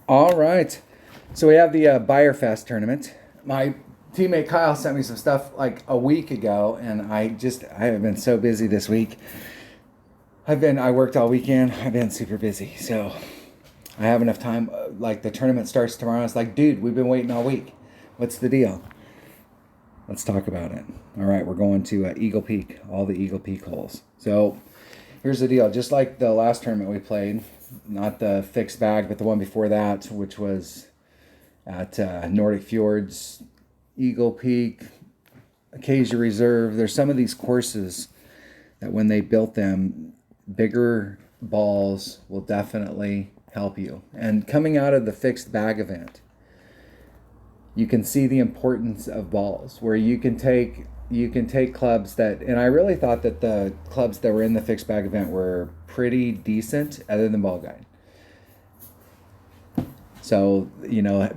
All right. So we have the Bier Fest tournament. My teammate Kyle sent me some stuff like a week ago, and I have been so busy this week. I worked all weekend. I've been super busy, so I have enough time. Like the tournament starts tomorrow. It's like, dude, we've been waiting all week. What's the deal? Let's talk about it. All right, we're going to Eagle Peak, all the Eagle Peak holes. So here's the deal. Just like the last tournament we played, not the fixed bag, but the one before that, which was at Nordic Fjords, Eagle Peak, Acacia Reserve. There's some of these courses that when they built them, bigger balls will definitely help you. And coming out of the fixed bag event, you can see the importance of balls where you can take clubs that, and I really thought that the clubs that were in the fixed bag event were pretty decent other than ball guide. So,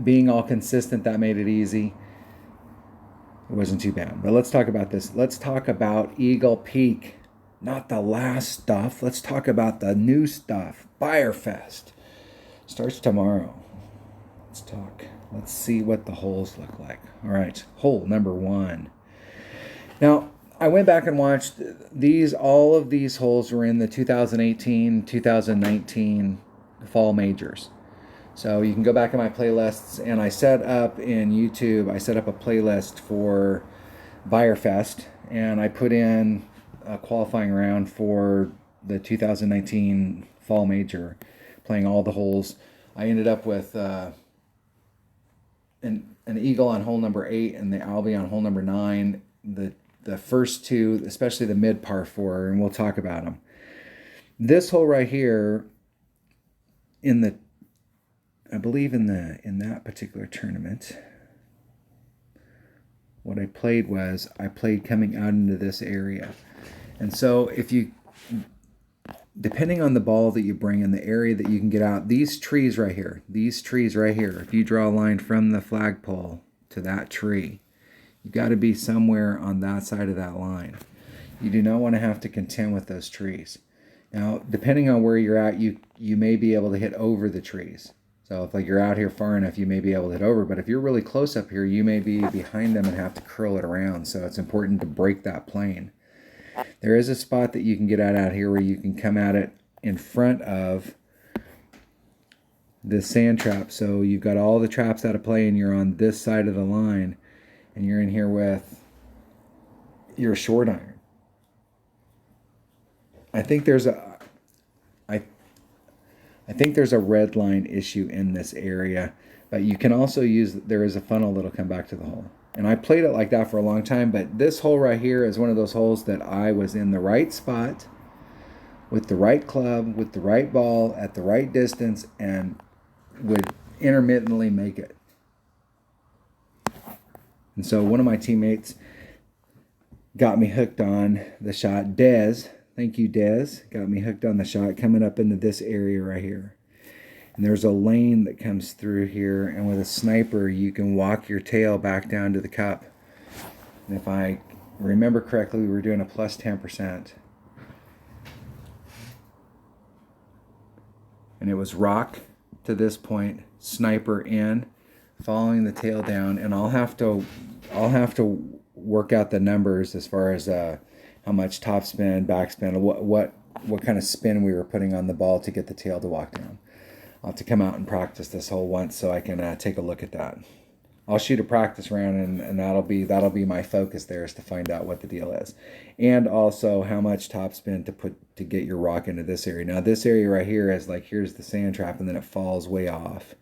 being all consistent, that made it easy. It wasn't too bad. But let's talk about this. Let's talk about Eagle Peak. Not the last stuff. Let's talk about the new stuff. Firefest. Starts tomorrow. Let's talk. Let's see what the holes look like. All right. Hole number 1. Now, I went back and watched all of these holes were in the 2018, 2019 fall majors. So you can go back in my playlists, and I set up in YouTube, I set up a playlist for Bierfest, and I put in a qualifying round for the 2019 fall major, playing all the holes. I ended up with an eagle on hole number 8 and the Albie on hole number 9. The first two, especially the mid par 4, and we'll talk about them. This hole right here, I believe in that particular tournament, what I played was I played coming out into this area. And so depending on the ball that you bring and the area that you can get out, these trees right here, if you draw a line from the flagpole to that tree, you got to be somewhere on that side of that line. You do not want to have to contend with those trees. Now, depending on where you're at, you may be able to hit over the trees. So if you're out here far enough, you may be able to hit over. But if you're really close up here, you may be behind them and have to curl it around. So it's important to break that plane. There is a spot that you can get out here where you can come at it in front of the sand trap. So you've got all the traps out of play and you're on this side of the line. And you're in here with your short iron. I think there's a red line issue in this area, but you can also there is a funnel that'll come back to the hole. And I played it like that for a long time, but this hole right here is one of those holes that I was in the right spot, with the right club, with the right ball, at the right distance, and would intermittently make it. And so one of my teammates got me hooked on the shot. Dez, thank you, Dez, got me hooked on the shot coming up into this area right here. And there's a lane that comes through here, and with a sniper, you can walk your tail back down to the cup. And if I remember correctly, we were doing a plus 10%. And it was rock to this point, sniper in, following the tail down, and I'll have to work out the numbers as far as how much topspin, backspin, what kind of spin we were putting on the ball to get the tail to walk down. I'll have to come out and practice this hole once so I can take a look at that. I'll shoot a practice round, and that'll be my focus there, is to find out what the deal is, and also how much topspin to get your rock into this area. Now this area right here is here's the sand trap, and then it falls way off.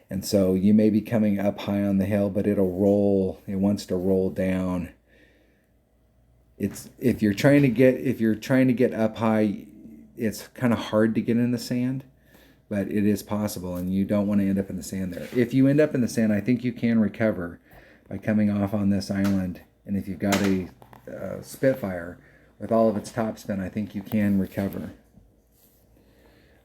And so you may be coming up high on the hill, but it'll roll. It wants to roll down. If you're trying to get up high, it's kind of hard to get in the sand, but it is possible, and you don't want to end up in the sand there. If you end up in the sand, I think you can recover by coming off on this island. And if you've got a Spitfire with all of its topspin, I think you can recover.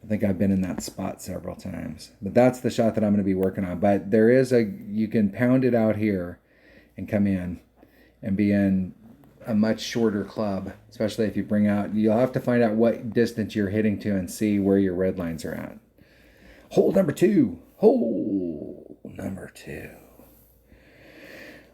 I think I've been in that spot several times. But that's the shot that I'm going to be working on. But you can pound it out here and come in and be in a much shorter club, especially if you bring out, you'll have to find out what distance you're hitting to and see where your red lines are at. Hole number 2. Hole number 2.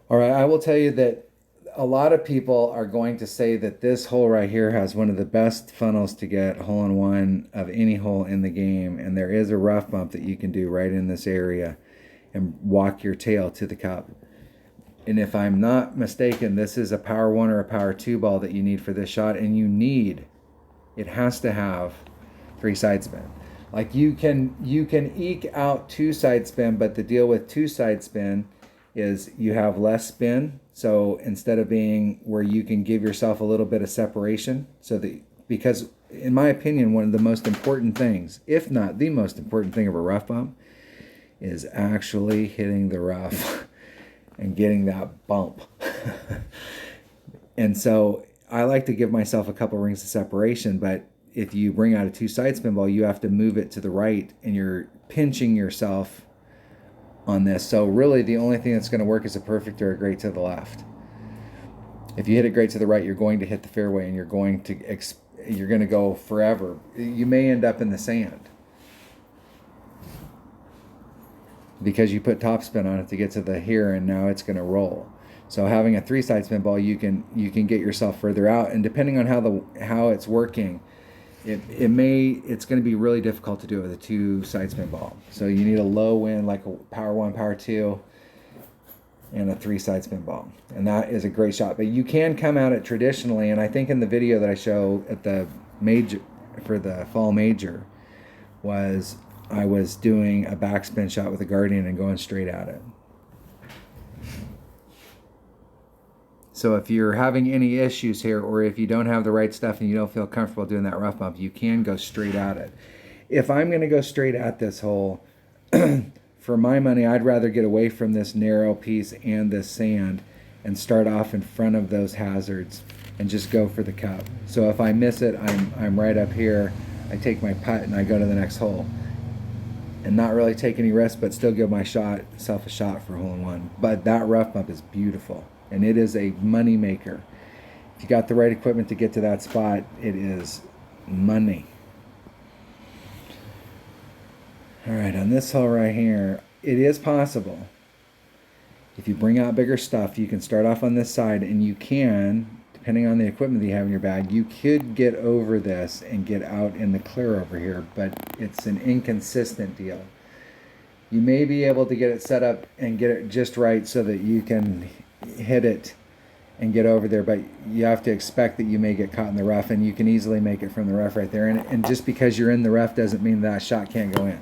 All right, I will tell you that a lot of people are going to say that this hole right here has one of the best funnels to get hole-in-one of any hole in the game. And there is a rough bump that you can do right in this area and walk your tail to the cup. And if I'm not mistaken, this is a power 1 or a power 2 ball that you need for this shot. And it has to have 3 side spin. Like you can eke out 2 side spin, but the deal with 2 side spin is you have less spin. So instead of being where you can give yourself a little bit of separation, because in my opinion, one of the most important things, if not the most important thing of a rough bump, is actually hitting the rough and getting that bump. And so I like to give myself a couple rings of separation, but if you bring out a 2 side spin ball, you have to move it to the right and you're pinching yourself on this. So really the only thing that's going to work is a perfect or a great to the left. If you hit it great to the right, you're going to hit the fairway and you're going to go forever. You may end up in the sand because you put topspin on it to get to the here, and now it's going to roll. So having a 3 side spin ball, you can get yourself further out, and depending on how it's working, it's going to be really difficult to do it with a 2 side spin ball. So you need a low wind, like a power 1, power 2, and a 3 side spin ball. And that is a great shot. But you can come at it traditionally, and I think in the video that I show at the major, for the fall major, I was doing a backspin shot with a Guardian and going straight at it. So if you're having any issues here, or if you don't have the right stuff and you don't feel comfortable doing that rough bump, you can go straight at it. If I'm going to go straight at this hole, for my money, I'd rather get away from this narrow piece and this sand and start off in front of those hazards and just go for the cup. So if I miss it, I'm right up here. I take my putt and I go to the next hole. And not really take any risks, but still give myself a shot for hole-in-one. But that rough bump is beautiful. And it is a money maker. If you got the right equipment to get to that spot, it is money. All right, on this hole right here, it is possible. If you bring out bigger stuff, you can start off on this side, and you can, depending on the equipment that you have in your bag, you could get over this and get out in the clear over here, but it's an inconsistent deal. You may be able to get it set up and get it just right so that you can hit it and get over there, but you have to expect that you may get caught in the rough, and you can easily make it from the rough right there. And just because you're in the rough doesn't mean that shot can't go in.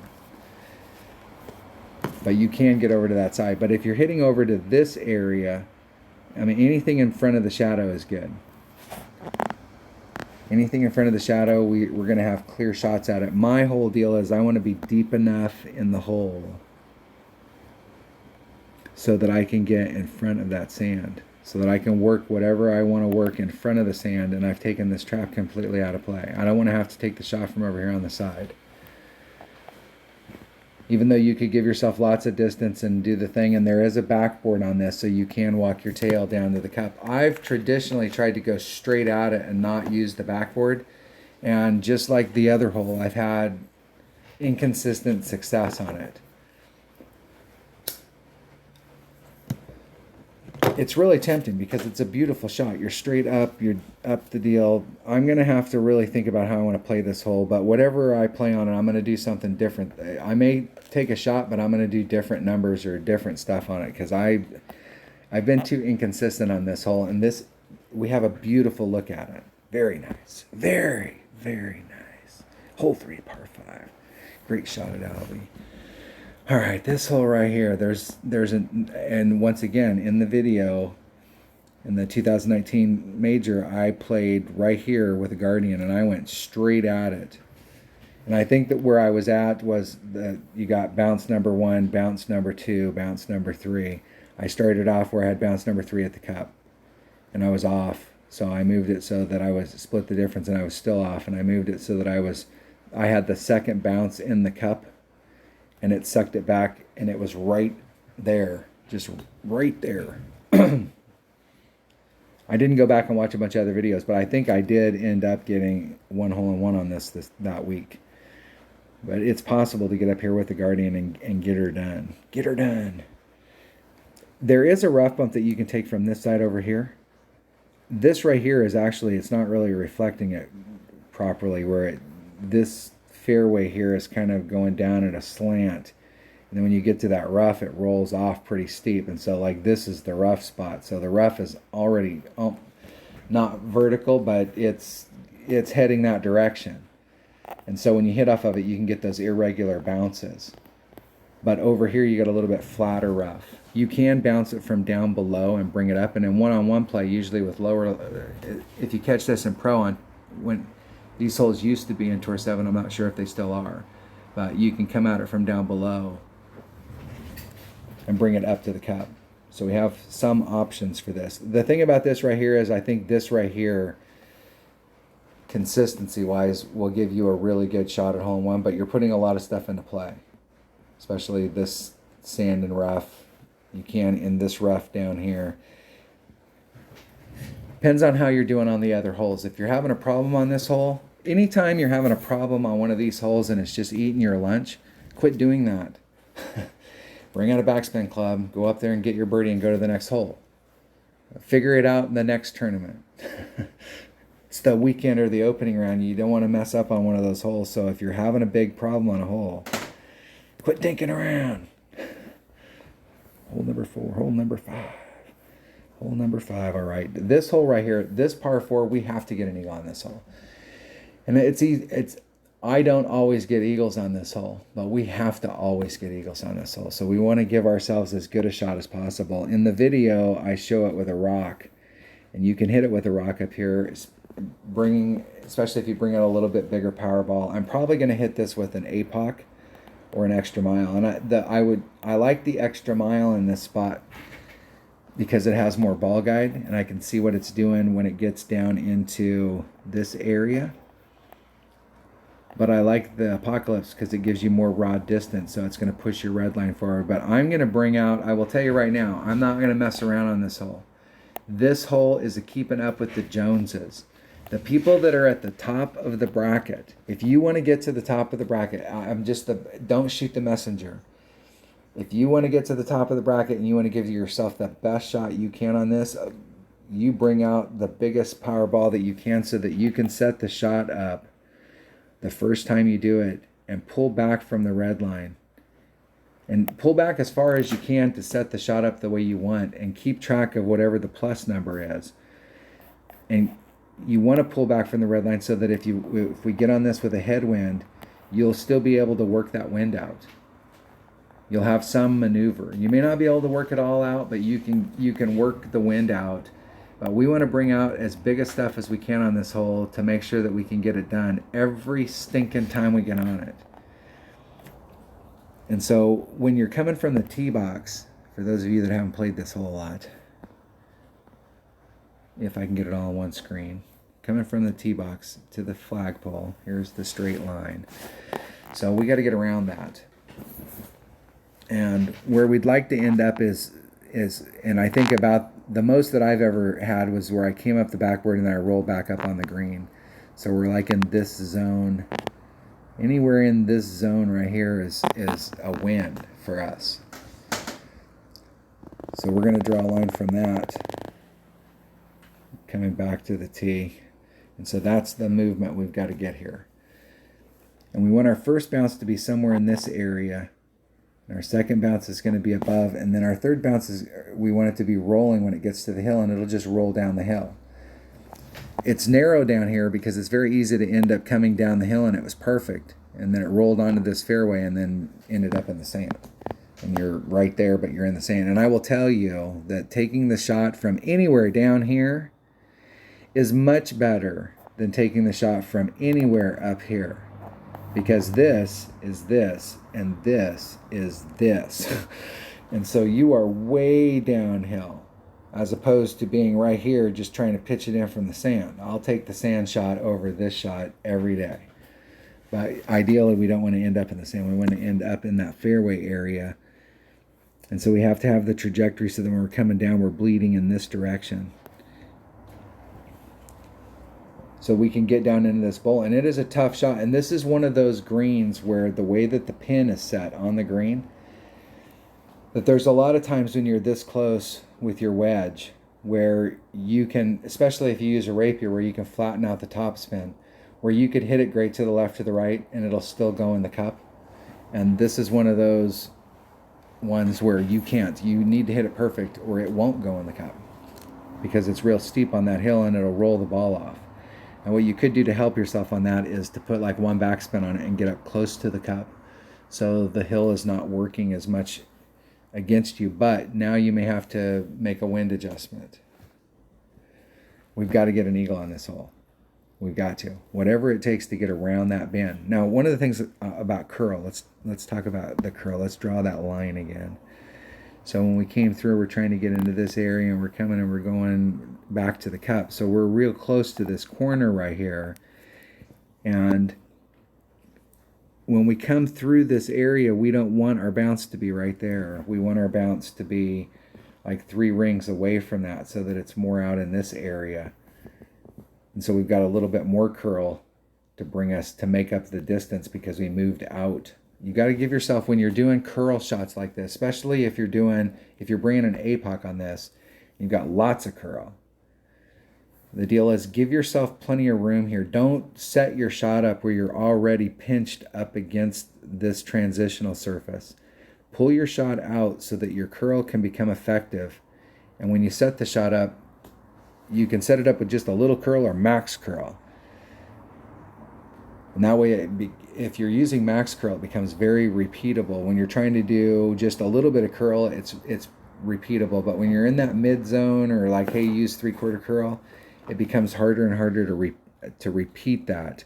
But you can get over to that side. But if you're hitting over to this area, I mean, anything in front of the shadow is good. Anything in front of the shadow, we're going to have clear shots at it. My whole deal is I want to be deep enough in the hole so that I can get in front of that sand, so that I can work whatever I want to work in front of the sand, and I've taken this trap completely out of play. I don't want to have to take the shot from over here on the side. Even though you could give yourself lots of distance and do the thing, and there is a backboard on this, so you can walk your tail down to the cup. I've traditionally tried to go straight at it and not use the backboard, and just like the other hole, I've had inconsistent success on it. It's really tempting because it's a beautiful shot. You're straight up, you're up the deal. I'm going to have to really think about how I want to play this hole, but whatever I play on it, I'm going to do something different. I may take a shot, but I'm going to do different numbers or different stuff on it because I've been too inconsistent on this hole, and we have a beautiful look at it. Very nice. Very, very nice. Hole 3, par 5. Great shot at Albie. All right, this hole right here, and once again, in the video, in the 2019 major, I played right here with a Guardian, and I went straight at it. And I think that where I was at was that you got bounce number 1, bounce number 2, bounce number 3. I started off where I had bounce number 3 at the cup, and I was off. So I moved it so that I was split the difference, and I was still off, and I moved it so that I had the second bounce in the cup, and it sucked it back, and it was right there, just right there. I didn't go back and watch a bunch of other videos, but I think I did end up getting 1 hole-in-one on that week. But it's possible to get up here with the Guardian and get her done. Get her done. There is a rough bump that you can take from this side over here. This right here is actually, it's not really reflecting it properly, where this fairway here is kind of going down at a slant. And then when you get to that rough, it rolls off pretty steep. And so like this is the rough spot. So the rough is already not vertical, but it's heading that direction. And so when you hit off of it, you can get those irregular bounces. But over here, you got a little bit flatter rough. You can bounce it from down below and bring it up. And in one-on-one play, usually with lower, if you catch this in pro, on when these holes used to be in Tour 7, I'm not sure if they still are, but you can come at it from down below and bring it up to the cup. So we have some options for this. The thing about this right here is I think this right here, consistency-wise, will give you a really good shot at hole-in-one, but you're putting a lot of stuff into play, especially this sand and rough. You can in this rough down here. Depends on how you're doing on the other holes. If you're having a problem on this hole, anytime you're having a problem on one of these holes and it's just eating your lunch, quit doing that. Bring out a backspin club, go up there and get your birdie and go to the next hole. Figure it out in the next tournament. It's the weekend or the opening round. You don't want to mess up on one of those holes. So if you're having a big problem on a hole, quit dinking around. Hole number 4, hole number 5. Hole number 5, all right. This hole right here, this par 4, we have to get an eagle on this hole. And it's easy. I don't always get eagles on this hole, but we have to always get eagles on this hole. So we want to give ourselves as good a shot as possible. In the video, I show it with a rock, and you can hit it with a rock up here, especially if you bring out a little bit bigger power ball. I'm probably going to hit this with an APOC or an extra mile, and I like the extra mile in this spot because it has more ball guide, and I can see what it's doing when it gets down into this area. But I like the Apocalypse because it gives you more rod distance, so it's going to push your red line forward. But I'm going to bring out, I will tell you right now, I'm not going to mess around on this hole. This hole is a keeping up with the Joneses. The people that are at the top of the bracket, if you want to get to the top of the bracket, don't shoot the messenger. If you want to get to the top of the bracket and you want to give yourself the best shot you can on this, you bring out the biggest power ball that you can so that you can set the shot up the first time you do it and pull back from the red line. And pull back as far as you can to set the shot up the way you want and keep track of whatever the plus number is. And you want to pull back from the red line so that if we get on this with a headwind, you'll still be able to work that wind out. You'll have some maneuver. You may not be able to work it all out, but you can work the wind out. But we want to bring out as big a stuff as we can on this hole to make sure that we can get it done every stinking time we get on it. And so when you're coming from the tee box, for those of you that haven't played this hole a lot, if I can get it all on one screen, coming from the tee box to the flagpole, here's the straight line. So we got to get around that. And where we'd like to end up is, and I think about the most that I've ever had was where I came up the backboard and then I rolled back up on the green. So we're like in this zone. Anywhere in this zone right here is a win for us. So we're going to draw a line from that, coming back to the tee. And so that's the movement we've got to get here. And we want our first bounce to be somewhere in this area. And our second bounce is going to be above. And then our third bounce is, we want it to be rolling when it gets to the hill, and it'll just roll down the hill. It's narrow down here because it's very easy to end up coming down the hill, and it was perfect. And then it rolled onto this fairway and then ended up in the sand. And you're right there, but you're in the sand. And I will tell you that taking the shot from anywhere down here is much better than taking the shot from anywhere up here. Because this is this, and this is this. And so you are way downhill, as opposed to being right here just trying to pitch it in from the sand. I'll take the sand shot over this shot every day. But ideally, we don't want to end up in the sand. We want to end up in that fairway area. And so we have to have the trajectory so that when we're coming down, we're bleeding in this direction. so we can get down into this bowl. And it is a tough shot. And this is one of those greens where the way that the pin is set on the green, that there's a lot of times when you're this close with your wedge where you can, especially if you use a rapier, where you can flatten out the topspin, where you could hit it great to the left or the right and it'll still go in the cup. And this is one of those ones where you can't. You need to hit it perfect or it won't go in the cup, because it's real steep on that hill and it'll roll the ball off. And what you could do to help yourself on that is to put like one backspin on it and get up close to the cup, so the hill is not working as much against you. But now you may have to make a wind adjustment. We've got to get an eagle on this hole. We've got to, whatever it takes to get around that bend. Now, one of the things about curl, let's talk about the curl. Let's draw that line again. So when we came through, we're trying to get into this area and we're coming and we're going back to the cup. So we're real close to this corner right here. And when we come through this area, we don't want our bounce to be right there. We want our bounce to be like 3 rings away from that, so that it's more out in this area. And so we've got a little bit more curl to bring us to make up the distance because we moved out. You got to give yourself, when you're doing curl shots like this, especially if you're bringing an APOC on this, you've got lots of curl. The deal is, give yourself plenty of room here. Don't set your shot up where you're already pinched up against this transitional surface. Pull your shot out so that your curl can become effective. And when you set the shot up, you can set it up with just a little curl or max curl. And that way, if you're using max curl, it becomes very repeatable. When you're trying to do just a little bit of curl, it's repeatable. But when you're in that mid zone, or like, hey, use 3/4 curl, it becomes harder and harder to repeat that.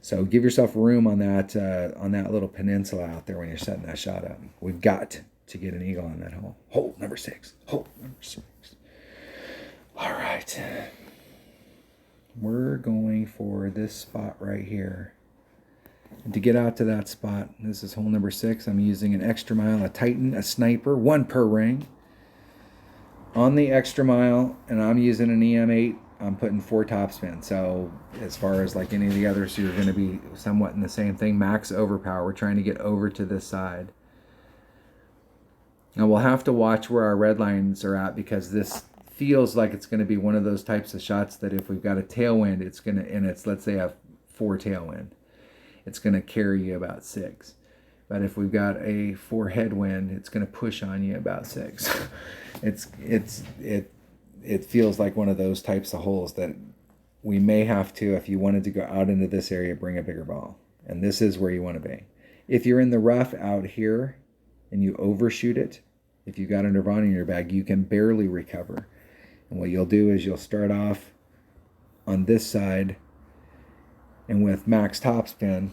So give yourself room on that little peninsula out there when you're setting that shot up. We've got to get an eagle on that hole. Hole number 6. Hole number 6. All right. We're going for this spot right here. And to get out to that spot, this is hole number 6. I'm using an extra mile, a Titan, a sniper, 1 per ring. On the extra mile, and I'm using an EM8, I'm putting 4 topspin. So as far as like any of the others, you're going to be somewhat in the same thing. Max overpower. We're trying to get over to this side. Now we'll have to watch where our red lines are at, because this feels like it's going to be one of those types of shots that if we've got a tailwind, it's going to, and it's, let's say, a 4 tailwind, it's going to carry you about 6. But if we've got a 4 headwind, it's going to push on you about 6. It feels like one of those types of holes that we may have to, if you wanted to go out into this area, bring a bigger ball. And this is where you want to be. If you're in the rough out here and you overshoot it, if you've got a Nirvana in your bag, you can barely recover. And what you'll do is you'll start off on this side, and with max topspin,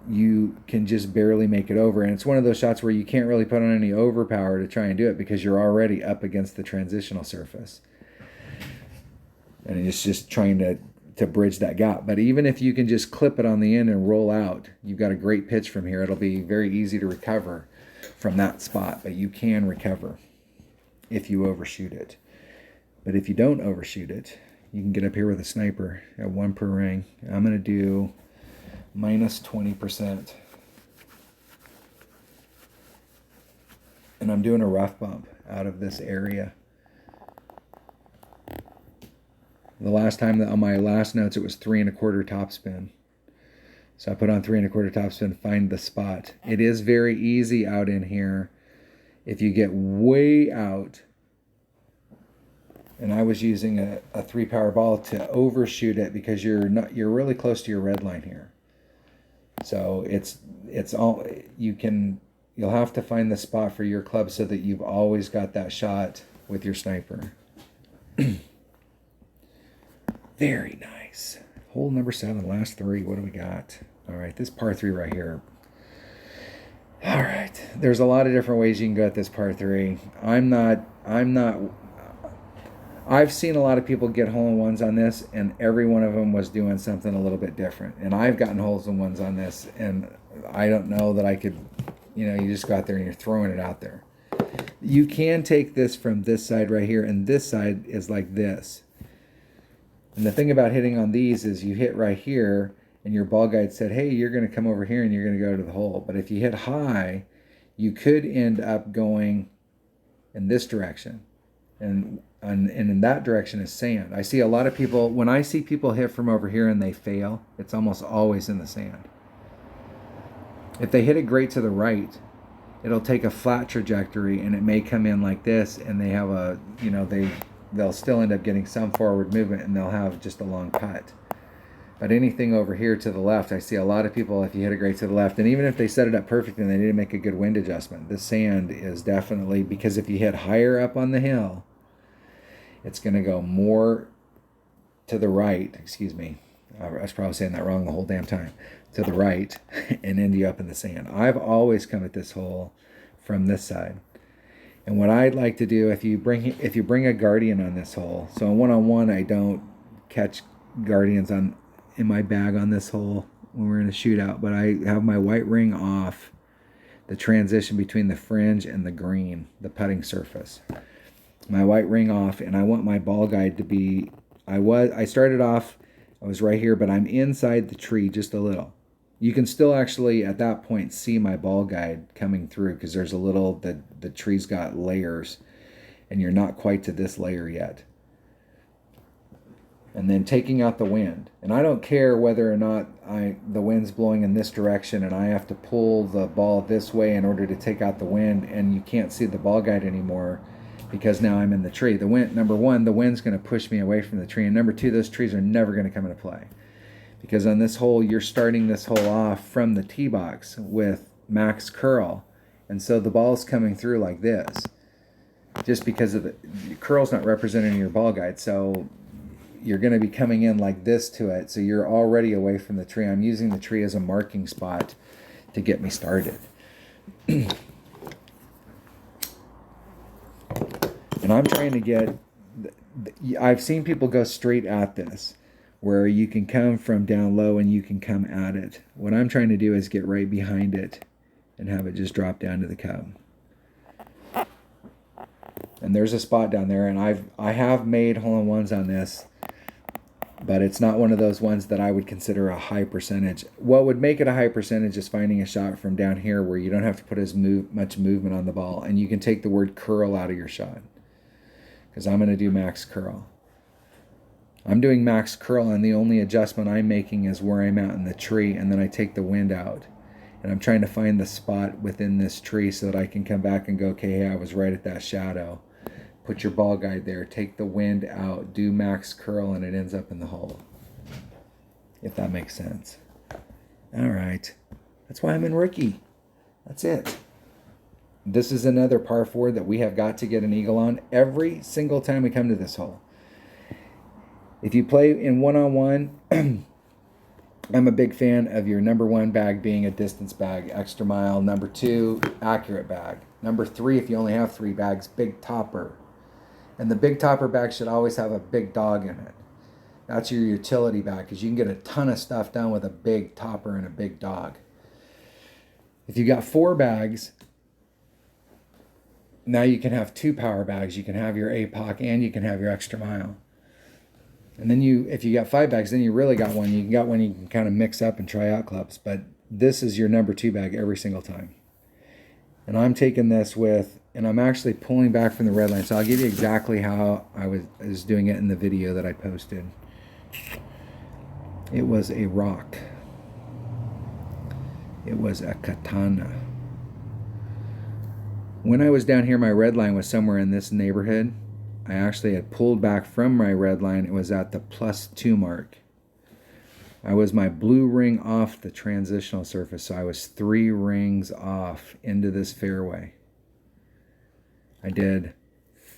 you can just barely make it over. And it's one of those shots where you can't really put on any overpower to try and do it, because you're already up against the transitional surface. And it's just trying to bridge that gap. But even if you can just clip it on the end and roll out, you've got a great pitch from here. It'll be very easy to recover from that spot, but you can recover if you overshoot it. But if you don't overshoot it, you can get up here with a sniper at 1 per ring. I'm going to do minus 20%. And I'm doing a rough bump out of this area. The last time that on my last notes, it was 3 1/4 topspin. So I put on 3 1/4 topspin, find the spot. It is very easy out in here if you get way out. And I was using a 3 power ball to overshoot it, because you're really close to your red line here. So you'll have to find the spot for your club so that you've always got that shot with your sniper. Very nice. Hole number 7, last 3. What do we got? All right, this par 3 right here. All right, there's a lot of different ways you can go at this par 3. I've seen a lot of people get hole-in-ones on this, and every one of them was doing something a little bit different. And I've gotten holes-in-ones on this, and I don't know that I could, you just go out there and you're throwing it out there. You can take this from this side right here, and this side is like this. And the thing about hitting on these is you hit right here and your ball guide said, hey, you're going to come over here and you're going to go to the hole. But if you hit high, you could end up going in this direction. And in that direction is sand. I see a lot of people, when I see people hit from over here and they fail, it's almost always in the sand. If they hit it great to the right, it'll take a flat trajectory and it may come in like this, and they have a, they'll still end up getting some forward movement and they'll have just a long putt. But anything over here to the left, I see a lot of people, if you hit it great to the left, and even if they set it up perfect and they need to make a good wind adjustment, the sand is definitely, because if you hit higher up on the hill, it's going to go more to the right, excuse me, I was probably saying that wrong the whole damn time, to the right, and end you up in the sand. I've always come at this hole from this side. And what I'd like to do, if you bring a guardian on this hole, so in one-on-one I don't catch guardians in my bag on this hole when we're in a shootout, but I have my white ring off the transition between the fringe and the green, the putting surface. My white ring off, and I want my ball guide to be, I started off, I was right here, but I'm inside the tree just a little. You can still actually at that point see my ball guide coming through, because there's a little, the tree's got layers and you're not quite to this layer yet. And then taking out the wind. And I don't care whether or not the wind's blowing in this direction and I have to pull the ball this way in order to take out the wind, and you can't see the ball guide anymore because now I'm in the tree. The wind, number one, the wind's going to push me away from the tree, and number two, those trees are never going to come into play. Because on this hole, you're starting this hole off from the tee box with max curl. And so the ball's coming through like this. Just because of the curl's not representing your ball guide. So you're going to be coming in like this to it. So you're already away from the tree. I'm using the tree as a marking spot to get me started. And I'm trying to get, I've seen people go straight at this, where you can come from down low and you can come at it. What I'm trying to do is get right behind it and have it just drop down to the cup. And there's a spot down there, and I have made hole-in-ones on this, but it's not one of those ones that I would consider a high percentage. What would make it a high percentage is finding a shot from down here where you don't have to put as much movement on the ball, and you can take the word curl out of your shot. Because I'm going to do max curl. I'm doing max curl, and the only adjustment I'm making is where I'm at in the tree, and then I take the wind out. And I'm trying to find the spot within this tree so that I can come back and go, okay, hey, I was right at that shadow. Put your ball guide there, take the wind out, do max curl, and it ends up in the hole. If that makes sense. All right. That's why I'm in rookie. That's it. This is another par 4 that we have got to get an eagle on every single time we come to this hole. If you play in one-on-one, I'm a big fan of your number 1 bag being a distance bag, extra mile. Number 2, accurate bag. Number 3, if you only have 3 bags, big topper. And the big topper bag should always have a big dog in it. That's your utility bag, because you can get a ton of stuff done with a big topper and a big dog. If you got 4 bags, now you can have 2 power bags. You can have your APOC and you can have your extra mile. And then if you got 5 bags, then you really got one. You got one you can kind of mix up and try out clubs. But this is your number 2 bag every single time. And I'm taking this with, and I'm actually pulling back from the red line. So I'll give you exactly how I was doing it in the video that I posted. It was a rock. It was a katana. When I was down here, my red line was somewhere in this neighborhood. I actually had pulled back from my red line. It was at the +2 mark. I was my blue ring off the transitional surface, so I was 3 rings off into this fairway. I did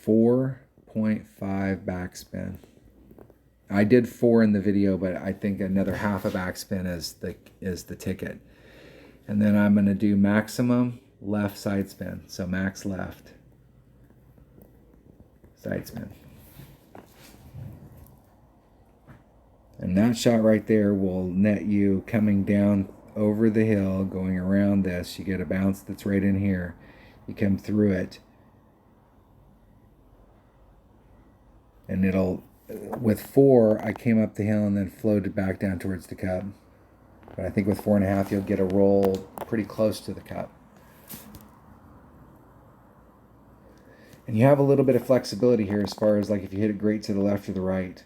4.5 backspin. I did 4 in the video, but I think another half a backspin is the ticket. And then I'm going to do maximum left side spin, so max left side spin. And that shot right there will net you coming down over the hill, going around this. You get a bounce that's right in here. You come through it, and with 4, I came up the hill and then floated back down towards the cup. But I think with 4.5, you'll get a roll pretty close to the cup. And you have a little bit of flexibility here as far as like if you hit it great to the left or the right.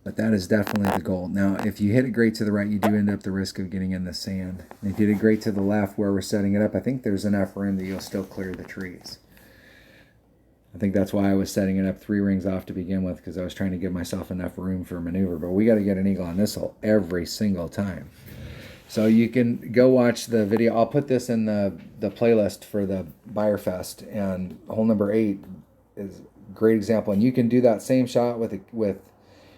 But that is definitely the goal. Now, if you hit it great to the right, you do end up the risk of getting in the sand. And if you hit it great to the left where we're setting it up, I think there's enough room that you'll still clear the trees. I think that's why I was setting it up 3 rings off to begin with, because I was trying to give myself enough room for maneuver. But we got to get an eagle on this hole every single time. So you can go watch the video. I'll put this in the playlist for the Bier Fest, and hole number 8 is a great example. And you can do that same shot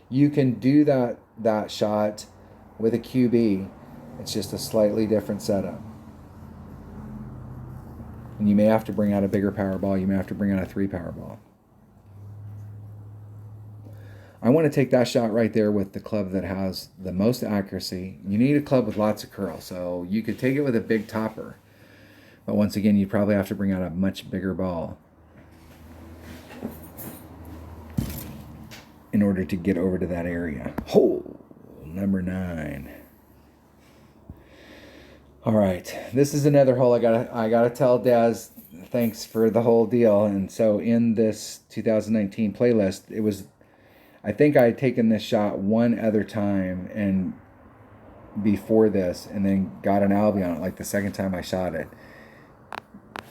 you can do that shot with a QB. It's just a slightly different setup. And you may have to bring out a bigger power ball. You may have to bring out a 3 power ball. I want to take that shot right there with the club that has the most accuracy. You need a club with lots of curl. So you could take it with a big topper. But once again, you'd probably have to bring out a much bigger ball in order to get over to that area. Hole number 9. All right, this is another hole I gotta tell Daz thanks for the whole deal. And so in this 2019 playlist, I think I had taken this shot one other time and before this, and then got an Albie on it like the second time I shot it.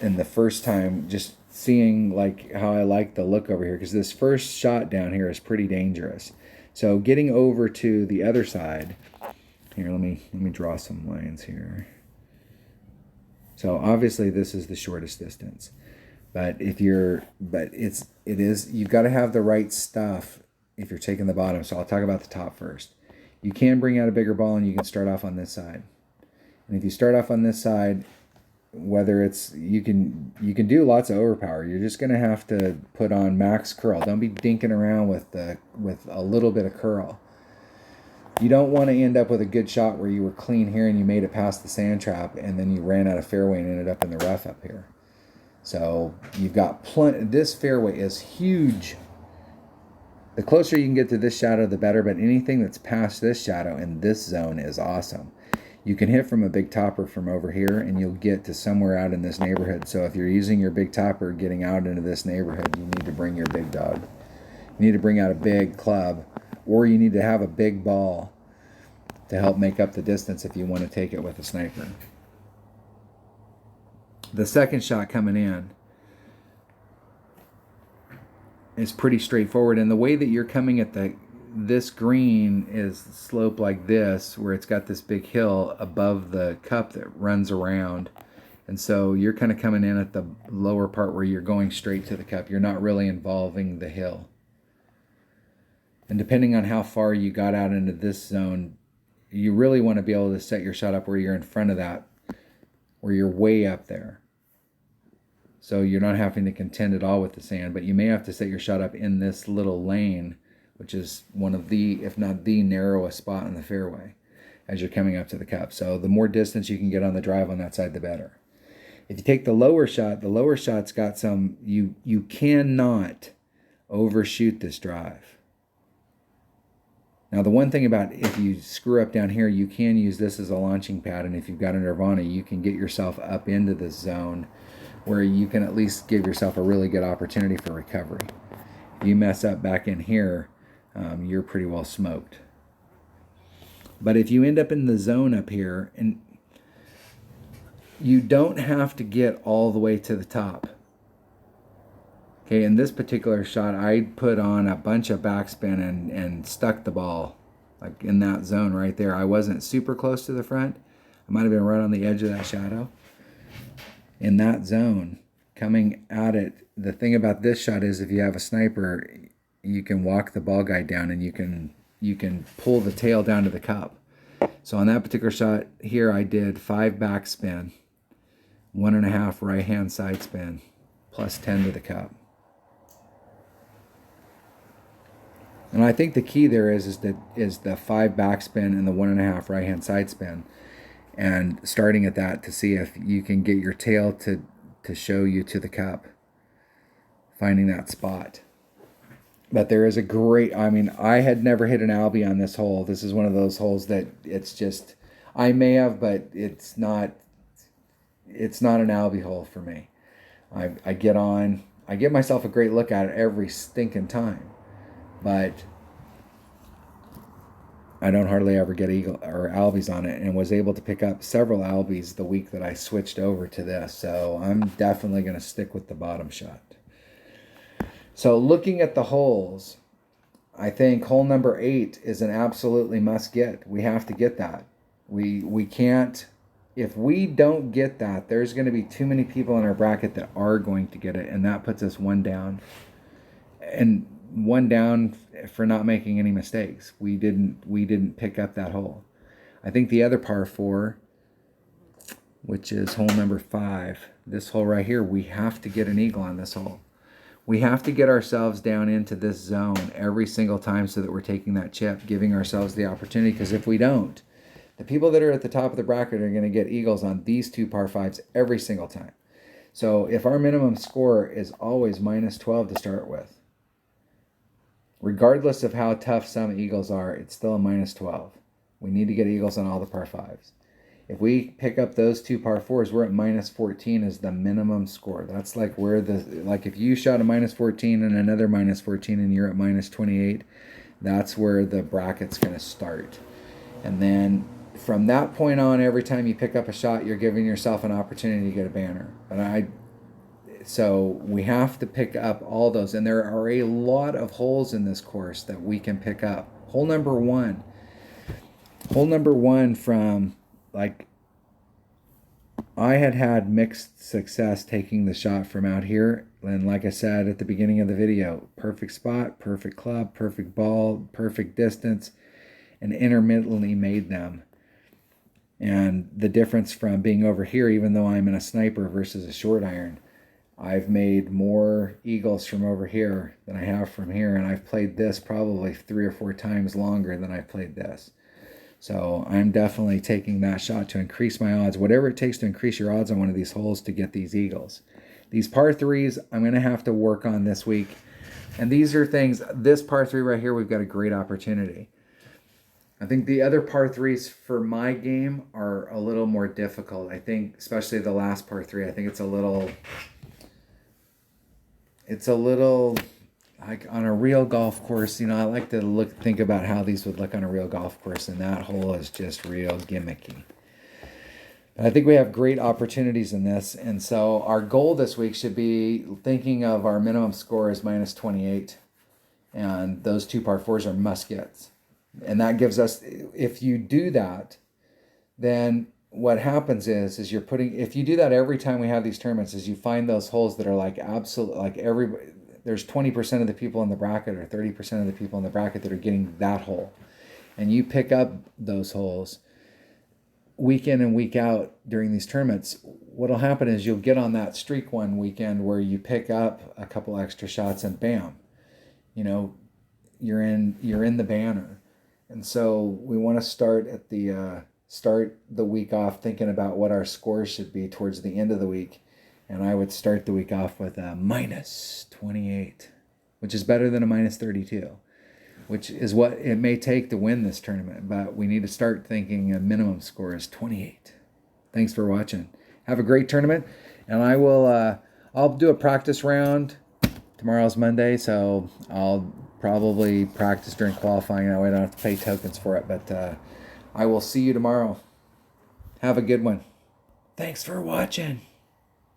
And the first time, just seeing like how I like the look over here, because this first shot down here is pretty dangerous. So getting over to the other side here, let me draw some lines here. So obviously this is the shortest distance, but you've got to have the right stuff if you're taking the bottom. So I'll talk about the top first. You can bring out a bigger ball, and you can start off on this side. And if you start off on this side, whether it's you can do lots of overpower. You're just gonna have to put on max curl. Don't be dinking around with a little bit of curl. You don't want to end up with a good shot where you were clean here and you made it past the sand trap, and then you ran out of fairway and ended up in the rough up here. So you've got plenty. This fairway is huge. The closer you can get to this shadow, the better. But anything that's past this shadow in this zone is awesome. You can hit from a big topper from over here, and you'll get to somewhere out in this neighborhood. So if you're using your big topper getting out into this neighborhood, you need to bring your big dog. You need to bring out a big club, or you need to have a big ball to help make up the distance if you want to take it with a sniper. The second shot coming in is pretty straightforward, and the way that you're coming at this green is sloped like this, where it's got this big hill above the cup that runs around. And so you're kind of coming in at the lower part where you're going straight to the cup. You're not really involving the hill. And depending on how far you got out into this zone, you really want to be able to set your shot up where you're in front of that, where you're way up there. So you're not having to contend at all with the sand, but you may have to set your shot up in this little lane, which is one of the, if not the narrowest spot in the fairway as you're coming up to the cup. So the more distance you can get on the drive on that side, the better. If you take the lower shot's got some, you cannot overshoot this drive. Now the one thing about if you screw up down here, you can use this as a launching pad, and if you've got a Nirvana, you can get yourself up into this zone where you can at least give yourself a really good opportunity for recovery. If you mess up back in here, you're pretty well smoked. But if you end up in the zone up here, and you don't have to get all the way to the top. Okay, in this particular shot, I put on a bunch of backspin and stuck the ball like in that zone right there. I wasn't super close to the front. I might have been right on the edge of that shadow. In that zone, coming at it, the thing about this shot is if you have a sniper, you can walk the ball guide down, and you can pull the tail down to the cup. So on that particular shot here, I did 5 backspin, 1.5 right hand side spin, plus 10 to the cup. And I think the key there is the 5 backspin and the 1.5 right hand side spin, and starting at that to see if you can get your tail to show you to the cup. finding that spot. But there is a great, I mean, I had never hit an albie on this hole. This is one of those holes that it's just, I may have, but it's not an albie hole for me. I get on, I give myself a great look at it every stinking time, but I don't hardly ever get eagle or albies on it, and was able to pick up several albies the week that I switched over to this. So I'm definitely going to stick with the bottom shot. So looking at the holes, I think hole number 8 is an absolutely must get. We have to get that. We can't, if we don't get that, there's going to be too many people in our bracket that are going to get it, and that puts us one down. And one down for not making any mistakes. We didn't pick up that hole. I think the other par 4, which is hole number 5, this hole right here, we have to get an eagle on this hole. We have to get ourselves down into this zone every single time so that we're taking that chip, giving ourselves the opportunity, because if we don't, the people that are at the top of the bracket are going to get eagles on these 2 par 5s every single time. So if our minimum score is always minus 12 to start with, regardless of how tough some eagles are, it's still a minus 12. We need to get eagles on all the par 5s. If we pick up those 2 par 4s, we're at minus 14 is the minimum score. That's like where like if you shot a minus 14 and another minus 14 and you're at minus 28, that's where the bracket's going to start. And then from that point on, every time you pick up a shot, you're giving yourself an opportunity to get a banner. So we have to pick up all those. And there are a lot of holes in this course that we can pick up. Hole number 1 from, like, I had mixed success taking the shot from out here. And like I said at the beginning of the video, perfect spot, perfect club, perfect ball, perfect distance, and intermittently made them. And the difference from being over here, even though I'm in a sniper versus a short iron, I've made more eagles from over here than I have from here. And I've played this probably 3 or 4 times longer than I've played this. So I'm definitely taking that shot to increase my odds, whatever it takes to increase your odds on one of these holes to get these eagles. These par 3s, I'm going to have to work on this week. And these are things, this par 3 right here, we've got a great opportunity. I think the other par 3s for my game are a little more difficult. I think, especially the last par 3, I think it's a little like on a real golf course, you know, I like to think about how these would look on a real golf course, and that hole is just real gimmicky. But I think we have great opportunities in this, and so our goal this week should be thinking of our minimum score as minus 28, and those 2 par 4s are must-gets. And that gives us, if you do that, then what happens is you're putting, if you do that every time we have these tournaments, is you find those holes that are like absolute, like everybody, there's 20% of the people in the bracket or 30% of the people in the bracket that are getting that hole. And you pick up those holes week in and week out during these tournaments. What'll happen is you'll get on that streak one weekend where you pick up a couple extra shots and bam, you know, you're in the banner. And so we want to start the week off thinking about what our scores should be towards the end of the week. And I would start the week off with a minus 28, which is better than a minus 32, which is what it may take to win this tournament. But we need to start thinking a minimum score is 28. Thanks for watching. Have a great tournament. And I'll do a practice round. Tomorrow's Monday, so I'll probably practice during qualifying. That way I don't have to pay tokens for it. But I will see you tomorrow. Have a good one. Thanks for watching.